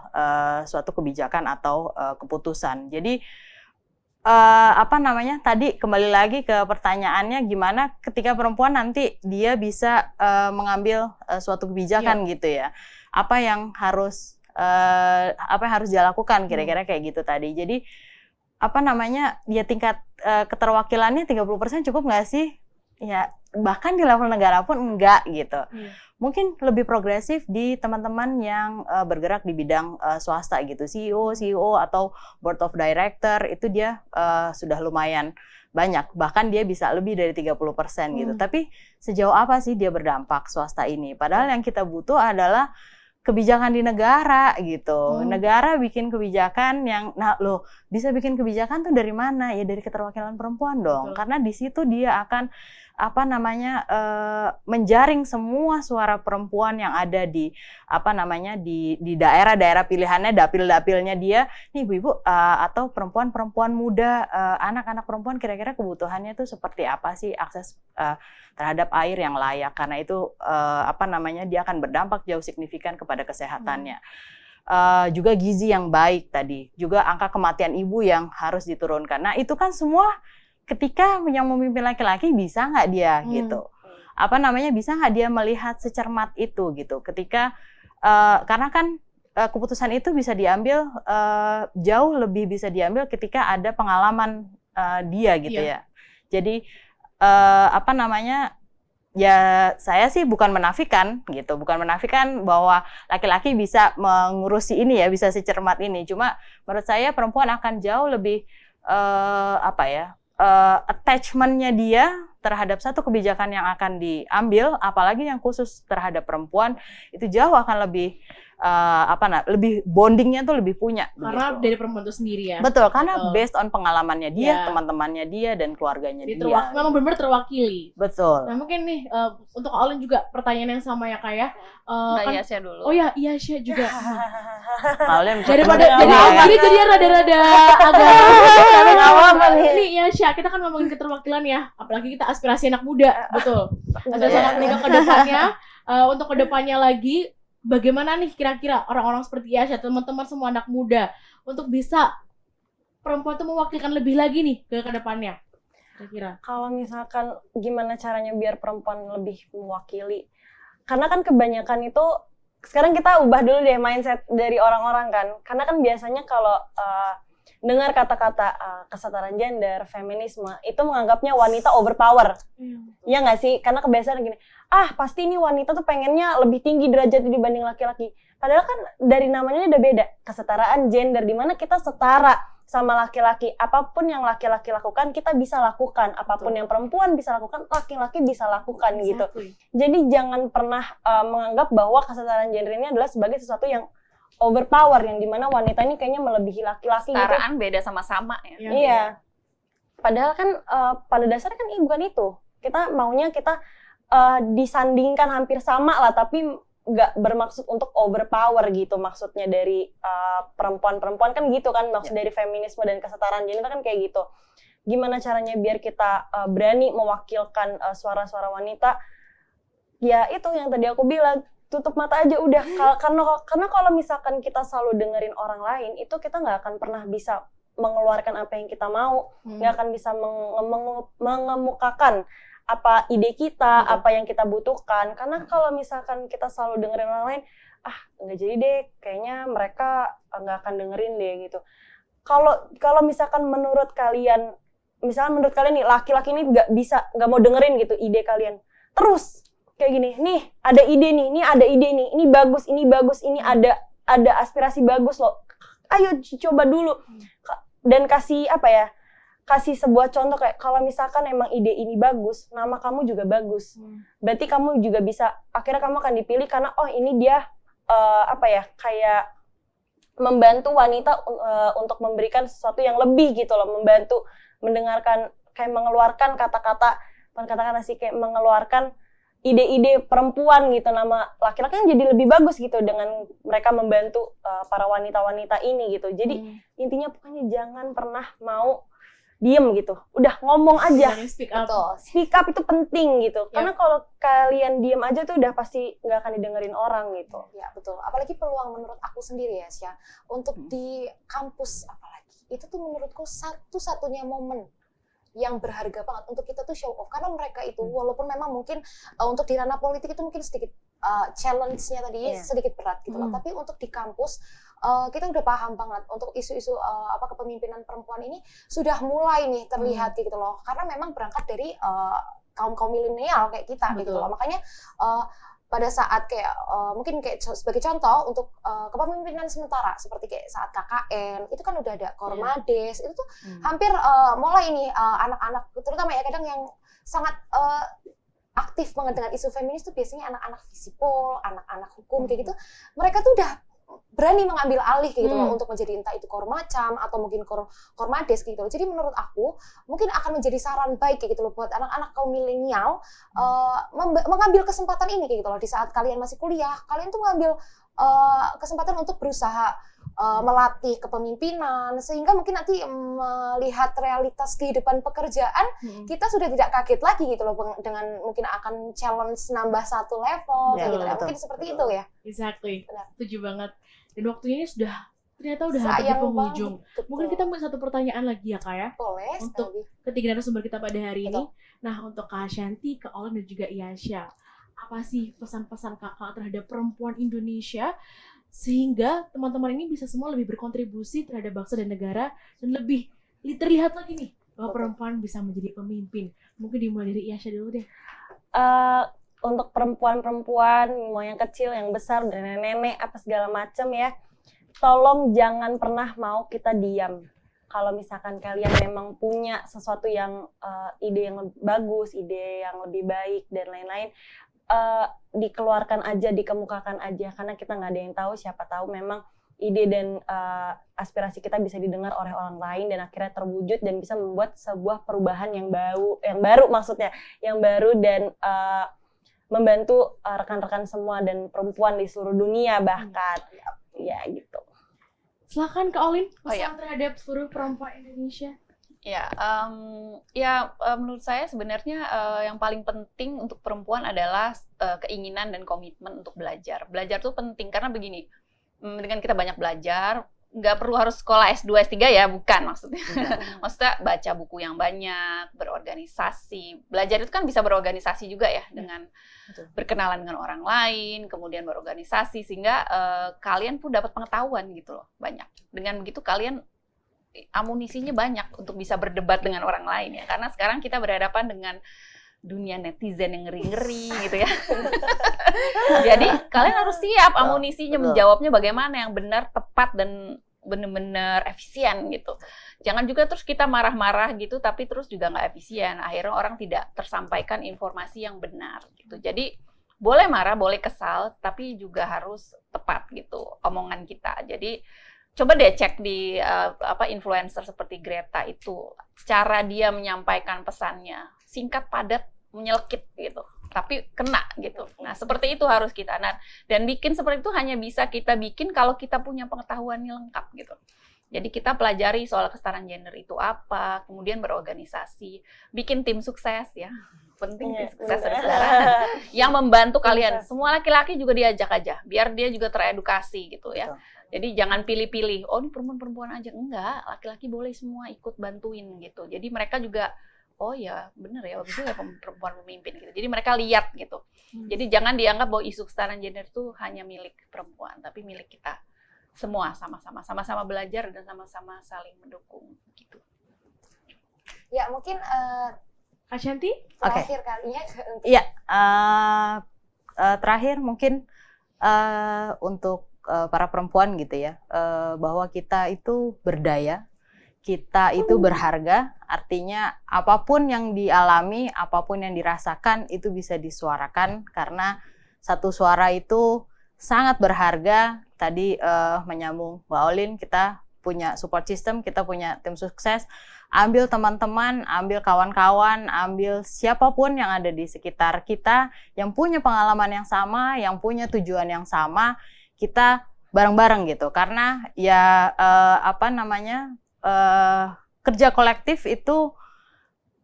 suatu kebijakan atau keputusan. Jadi tadi kembali lagi ke pertanyaannya, gimana ketika perempuan nanti dia bisa mengambil suatu kebijakan gitu ya, apa yang harus dia lakukan, kira-kira kayak gitu tadi. Jadi ya tingkat keterwakilannya 30% cukup nggak sih? Ya bahkan di level negara pun enggak gitu. Mungkin lebih progresif di teman-teman yang bergerak di bidang swasta gitu, CEO atau board of director, itu dia sudah lumayan banyak, bahkan dia bisa lebih dari 30% gitu. Tapi sejauh apa sih dia berdampak swasta ini? Padahal yang kita butuh adalah kebijakan di negara gitu. Negara bikin kebijakan yang bisa bikin kebijakan tuh dari mana? Ya dari keterwakilan perempuan dong. Betul. Karena di situ dia akan menjaring semua suara perempuan yang ada di di daerah-daerah pilihannya, dapil-dapilnya dia. Nih ibu-ibu atau perempuan-perempuan muda, anak-anak perempuan kira-kira kebutuhannya tuh seperti apa sih, akses terhadap air yang layak, karena itu dia akan berdampak jauh signifikan kepada kesehatannya. Juga gizi yang baik tadi, juga angka kematian ibu yang harus diturunkan. Nah itu kan semua ketika yang memimpin laki-laki bisa nggak dia gitu, bisa nggak dia melihat secermat itu gitu. Ketika karena kan keputusan itu bisa diambil jauh lebih bisa diambil ketika ada pengalaman dia gitu ya. Jadi ya saya sih bukan menafikan bahwa laki-laki bisa mengurusi ini ya, bisa secermat ini. Cuma menurut saya perempuan akan jauh lebih attachment-nya dia terhadap satu kebijakan yang akan diambil, apalagi yang khusus terhadap perempuan, itu jauh akan lebih lebih bondingnya tuh lebih punya. Karena begitu. dari perempuan itu sendiri ya. Betul, karena Betul. based on pengalamannya dia, Ya. teman-temannya dia, dan keluarganya Jadi dia. memang benar-benar terwakili. Betul. Nah mungkin nih untuk Kak Olin juga pertanyaan yang sama ya Kak ya. Mbak Kan- Yasya dulu. Oh ya, iya Syah juga. Kalian Daripada Nggak jadi apa-apa. ini jadi rada-rada agak Nggak apa-apa nih. nih ya Syah, kita kan ngomongin keterwakilan ya, apalagi kita aspirasi anak muda, betul. Aspirasi anak muda ke depannya, untuk ke depannya lagi, bagaimana nih kira-kira orang-orang seperti Yasha, teman-teman semua anak muda, untuk bisa perempuan itu mewakilkan lebih lagi nih ke depannya, kira-kira. Kalau misalkan gimana caranya biar perempuan lebih mewakili, karena kan kebanyakan itu sekarang kita ubah dulu deh mindset dari orang-orang kan, karena kan biasanya kalau dengar kata-kata kesetaraan gender, feminisme, itu menganggapnya wanita overpower. Iya nggak sih? Karena kebiasaan gini, pasti ini wanita tuh pengennya lebih tinggi derajatnya dibanding laki-laki. Padahal kan dari namanya udah beda, kesetaraan gender, di mana kita setara sama laki-laki. Apapun yang laki-laki lakukan, kita bisa lakukan. Apapun yang perempuan bisa lakukan, laki-laki bisa lakukan gitu. Exactly. Jadi jangan pernah menganggap bahwa kesetaraan gender ini adalah sebagai sesuatu yang overpower, yang dimana wanita ini kayaknya melebihi laki-laki gitu. Kesetaraan beda sama-sama ya. Iya. Padahal kan pada dasarnya kan bukan itu. Kita maunya kita disandingkan hampir sama lah, tapi nggak bermaksud untuk overpower gitu. Maksudnya dari perempuan-perempuan kan gitu kan, maksud dari feminisme dan kesetaraan gender kan kayak gitu. Gimana caranya biar kita berani mewakilkan suara-suara wanita? Ya itu yang tadi aku bilang, tutup mata aja udah. Karena kalau misalkan kita selalu dengerin orang lain, itu kita nggak akan pernah bisa mengeluarkan apa yang kita mau, nggak akan bisa mengemukakan apa ide kita, apa yang kita butuhkan. Karena kalau misalkan kita selalu dengerin orang lain, nggak jadi deh, kayaknya mereka nggak akan dengerin deh gitu. Kalau misalkan menurut kalian nih laki-laki ini nggak mau dengerin gitu ide kalian, terus kayak gini, nih ada ide nih, ini bagus, ini ada aspirasi bagus loh, ayo coba dulu, dan kasih sebuah contoh kayak kalau misalkan emang ide ini bagus, nama kamu juga bagus, berarti kamu juga bisa, akhirnya kamu akan dipilih karena ini dia kayak membantu wanita untuk memberikan sesuatu yang lebih gitu loh, membantu mendengarkan, kayak mengeluarkan kata-kata, bukan kata-kata sih, kayak mengeluarkan ide-ide perempuan gitu, nama laki-laki yang jadi lebih bagus gitu dengan mereka membantu para wanita-wanita ini gitu. Jadi intinya pokoknya jangan pernah mau diem gitu, udah ngomong aja. Speak up. Betul. Speak up itu penting gitu, karena kalau kalian diem aja tuh udah pasti nggak akan didengerin orang gitu. Ya betul, apalagi peluang menurut aku sendiri ya Syah, untuk di kampus apalagi, itu tuh menurutku satu-satunya momen yang berharga banget untuk kita tuh show off, karena mereka itu walaupun memang mungkin untuk di ranah politik itu mungkin sedikit challenge-nya tadi sedikit berat gitu loh, tapi untuk di kampus kita udah paham banget untuk isu-isu kepemimpinan perempuan ini sudah mulai nih terlihat gitu loh, karena memang berangkat dari kaum milenial kayak kita gitu loh. Makanya pada saat kayak mungkin kayak sebagai contoh untuk kepemimpinan sementara seperti kayak saat KKN itu kan udah ada Kormades, itu tuh hampir mulai ini anak-anak terutama ya kadang yang sangat aktif banget dengan isu feminis tuh biasanya anak-anak visipol, anak-anak hukum kayak gitu, mereka tuh udah berani mengambil alih gitu loh untuk menjadi entah itu kormacam atau mungkin kormades gitu loh. Jadi menurut aku mungkin akan menjadi saran baik gitu loh buat anak-anak kaum milenial mengambil kesempatan ini gitu loh di saat kalian masih kuliah. Kalian tuh mengambil kesempatan untuk berusaha melatih kepemimpinan sehingga mungkin nanti melihat realitas kehidupan pekerjaan kita sudah tidak kaget lagi gitu loh dengan mungkin akan challenge nambah satu level gitu ya. Mungkin seperti itu ya. Exactly. Benar. Setuju banget. Dan waktunya ini ternyata udah hampir di Sayang penghujung. banget. Mungkin kita punya satu pertanyaan lagi ya Kak ya. boleh Untuk sekali. ketiga narasumber kita pada hari ini. Betul. Nah, untuk Kak Ashanti, Kak Olin dan juga Iyasya, apa sih pesan-pesan Kakak terhadap perempuan Indonesia sehingga teman-teman ini bisa semua lebih berkontribusi terhadap bangsa dan negara dan lebih terlihat lagi nih bahwa perempuan bisa menjadi pemimpin. Mungkin dimulai dari Iyasya dulu deh. Untuk perempuan-perempuan, mau yang kecil, yang besar, dan nenek-nenek, apa segala macam ya, tolong jangan pernah mau kita diam. Kalau misalkan kalian memang punya sesuatu yang ide yang bagus, ide yang lebih baik, dan lain-lain, dikeluarkan aja, dikemukakan aja, karena kita nggak ada yang tahu, siapa tahu memang ide dan aspirasi kita bisa didengar oleh orang lain dan akhirnya terwujud dan bisa membuat sebuah perubahan yang baru maksudnya, yang baru dan membantu rekan-rekan semua dan perempuan di seluruh dunia bahkan ya gitu. Silakan Kak Olin, Oh, ya. pesan terhadap seluruh perempuan Indonesia. Ya, menurut saya sebenarnya yang paling penting untuk perempuan adalah keinginan dan komitmen untuk belajar. Belajar tuh penting karena begini, dengan kita banyak belajar, nggak perlu harus sekolah S2, S3 ya, bukan maksudnya. Maksudnya baca buku yang banyak, berorganisasi. Belajar itu kan bisa berorganisasi juga ya, dengan berkenalan dengan orang lain, kemudian berorganisasi, sehingga kalian pun dapat pengetahuan gitu loh, banyak. Dengan begitu kalian amunisinya banyak untuk bisa berdebat dengan orang lain ya, karena sekarang kita berhadapan dengan dunia netizen yang ngeri-ngeri gitu ya. Jadi kalian harus siap amunisinya, menjawabnya bagaimana yang benar, tepat, dan benar-benar efisien gitu. Jangan juga terus kita marah-marah gitu tapi terus juga nggak efisien. Akhirnya orang tidak tersampaikan informasi yang benar gitu. Jadi boleh marah, boleh kesal, tapi juga harus tepat gitu omongan kita. Jadi coba deh cek di influencer seperti Greta itu, cara dia menyampaikan pesannya singkat, padat, menyelekit gitu, tapi kena gitu. Nah seperti itu harus kita, dan bikin seperti itu hanya bisa kita bikin kalau kita punya pengetahuannya lengkap gitu. Jadi kita pelajari soal kesetaraan gender itu apa, kemudian berorganisasi, bikin tim sukses ya, penting tim sukses yang membantu kalian. Semua laki-laki juga diajak aja, biar dia juga teredukasi gitu ya. Jadi jangan pilih-pilih, oh ini perempuan-perempuan aja, enggak, laki-laki boleh semua ikut bantuin gitu. Jadi mereka juga, oh ya bener ya, waktu itu ya perempuan pemimpin gitu. Jadi mereka lihat gitu. Jadi jangan dianggap bahwa isu kesetaraan gender itu hanya milik perempuan, tapi milik kita semua, sama-sama belajar dan sama-sama saling mendukung gitu. Ya mungkin Ashanti? terakhir kalinya Iya, terakhir mungkin untuk para perempuan gitu ya, bahwa kita itu berdaya, kita itu berharga, artinya apapun yang dialami, apapun yang dirasakan itu bisa disuarakan karena satu suara itu sangat berharga. Tadi menyambung Mbak Olin, kita punya support system, kita punya tim sukses. Ambil teman-teman, ambil kawan-kawan, ambil siapapun yang ada di sekitar kita yang punya pengalaman yang sama, yang punya tujuan yang sama, kita bareng-bareng gitu. Karena ya kerja kolektif itu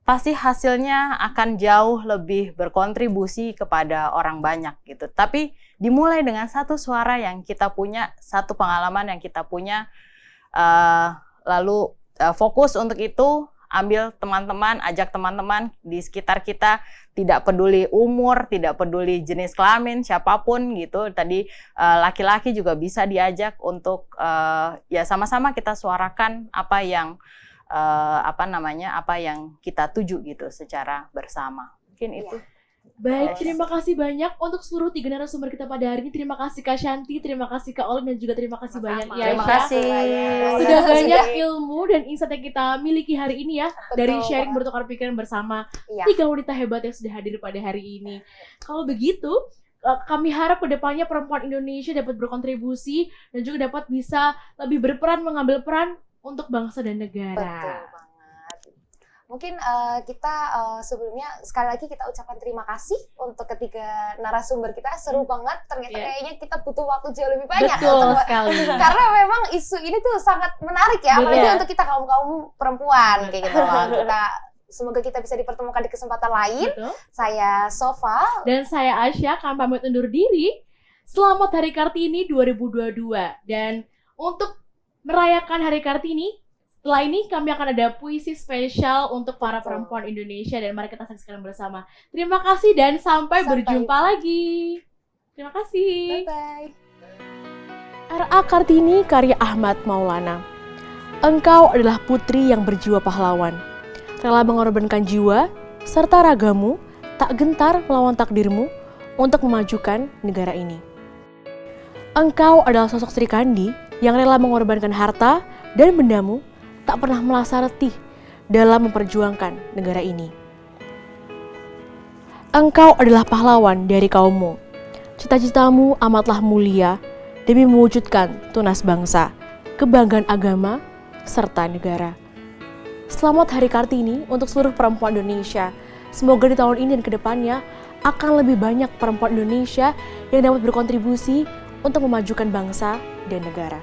pasti hasilnya akan jauh lebih berkontribusi kepada orang banyak gitu. Tapi dimulai dengan satu suara yang kita punya, satu pengalaman yang kita punya, lalu fokus untuk itu, ambil teman-teman, ajak teman-teman di sekitar kita, tidak peduli umur, tidak peduli jenis kelamin, siapapun gitu. Tadi laki-laki juga bisa diajak untuk ya sama-sama kita suarakan apa yang kita tuju gitu secara bersama. Mungkin itu. Baik, terima kasih banyak untuk seluruh 3 narasumber kita pada hari ini. Terima kasih Kak Ashanti, terima kasih Kak Olin, dan juga terima kasih banyak Iyasya. Terima kasih. Sudah banyak ilmu dan insight yang kita miliki hari ini ya. Dari sharing bertukar pikiran bersama 3 wanita hebat yang sudah hadir pada hari ini. Kalau begitu, kami harap kedepannya perempuan Indonesia dapat berkontribusi dan juga dapat bisa lebih berperan, mengambil peran untuk bangsa dan negara. Betul banget. Mungkin kita sebelumnya sekali lagi kita ucapkan terima kasih untuk ketiga narasumber kita, seru banget. Ternyata kayaknya kita butuh waktu jauh lebih banyak. Betul sekali. Karena memang isu ini tuh sangat menarik ya, apalagi untuk kita kaum perempuan kayak gitu loh. Semoga kita bisa dipertemukan di kesempatan lain. Betul. Saya Sofa Dan saya Asya, kami pamit undur diri. Selamat Hari Kartini 2022. Dan untuk merayakan Hari Kartini, setelah ini kami akan ada puisi spesial untuk para perempuan Indonesia dan mari kita saksikan bersama. Terima kasih dan sampai berjumpa lagi. Terima kasih. bye-bye. R.A. Kartini karya Ahmad Maulana. Engkau adalah putri yang berjiwa pahlawan, rela mengorbankan jiwa serta ragamu, tak gentar melawan takdirmu untuk memajukan negara ini. Engkau adalah sosok Sri Kandi yang rela mengorbankan harta dan bendamu, tak pernah merasa letih dalam memperjuangkan negara ini. Engkau adalah pahlawan dari kaummu. Cita-citamu amatlah mulia demi mewujudkan tunas bangsa, kebanggaan agama, serta negara. Selamat Hari Kartini untuk seluruh perempuan Indonesia. Semoga di tahun ini dan kedepannya akan lebih banyak perempuan Indonesia yang dapat berkontribusi untuk memajukan bangsa dan negara.